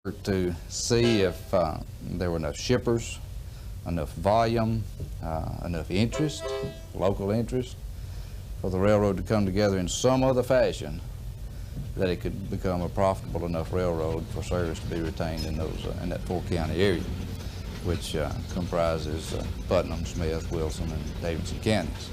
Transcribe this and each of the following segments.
To see if there were enough shippers, enough volume, enough interest, local interest, for the railroad to come together in some other fashion that it could become a profitable enough railroad for service to be retained in those in that four-county area, which comprises Putnam, Smith, Wilson, and Davidson counties.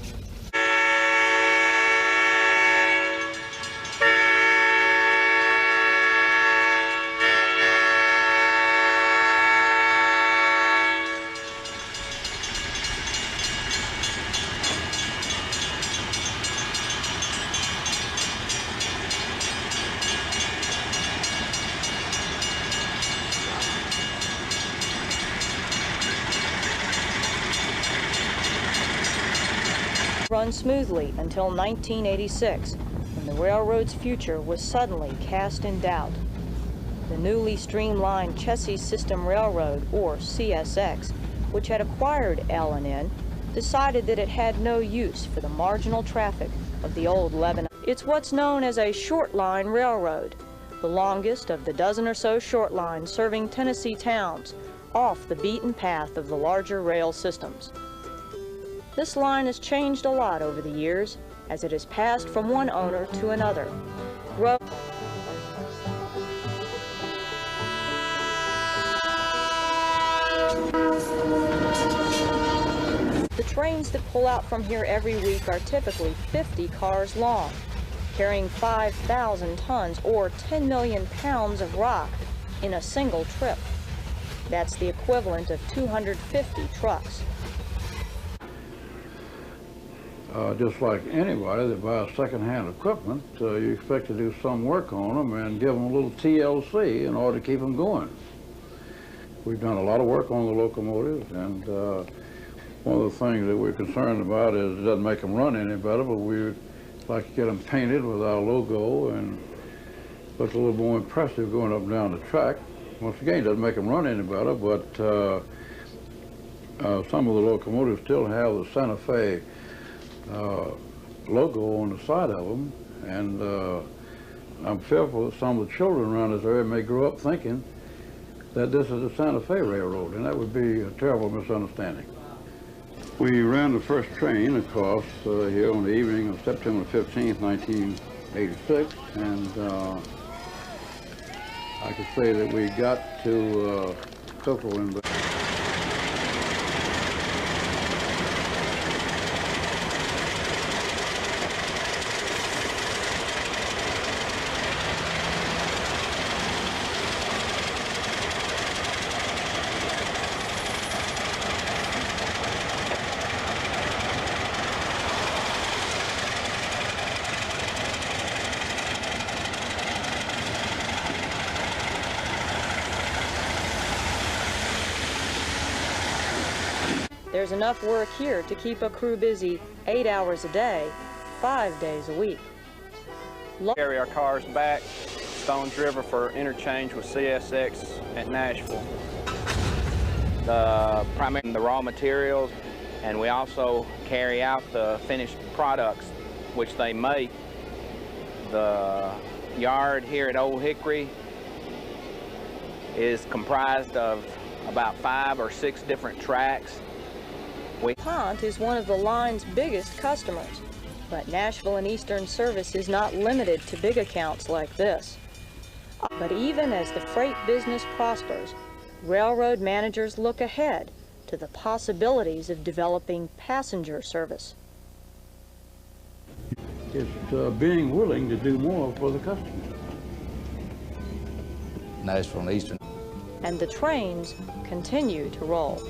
Run smoothly until 1986, when the railroad's future was suddenly cast in doubt. The newly streamlined Chassis System Railroad, or CSX, which had acquired L&N, decided that it had no use for the marginal traffic of the old Lebanon. It's what's known as a short line railroad, the longest of the dozen or so short lines serving Tennessee towns, off the beaten path of the larger rail systems. This line has changed a lot over the years as it has passed from one owner to another. The trains that pull out from here every week are typically 50 cars long, carrying 5,000 tons or 10 million pounds of rock in a single trip. That's the equivalent of 250 trucks. Just like anybody that buys second-hand equipment, you expect to do some work on them and give them a little TLC in order to keep them going. We've done a lot of work on the locomotives, and one of the things that we're concerned about is it doesn't make them run any better, but we'd like to get them painted with our logo and look a little more impressive going up and down the track. Once again, it doesn't make them run any better, but some of the locomotives still have the Santa Fe logo on the side of them, and I'm fearful that some of the children around this area may grow up thinking that this is the Santa Fe Railroad, and that would be a terrible misunderstanding. We ran the first train across here on the evening of September 15th, 1986, and I could say that we got to Copeland. There's enough work here to keep a crew busy 8 hours a day, 5 days a week. Carry our cars back Stones River for interchange with CSX at Nashville. Primarily the raw materials, and we also carry out the finished products which they make. The yard here at Old Hickory is comprised of about 5 or 6 different tracks. DuPont is one of the line's biggest customers, but Nashville and Eastern service is not limited to big accounts like this. But even as the freight business prospers, railroad managers look ahead to the possibilities of developing passenger service. It's being willing to do more for the customer. Nashville and Eastern. And the trains continue to roll.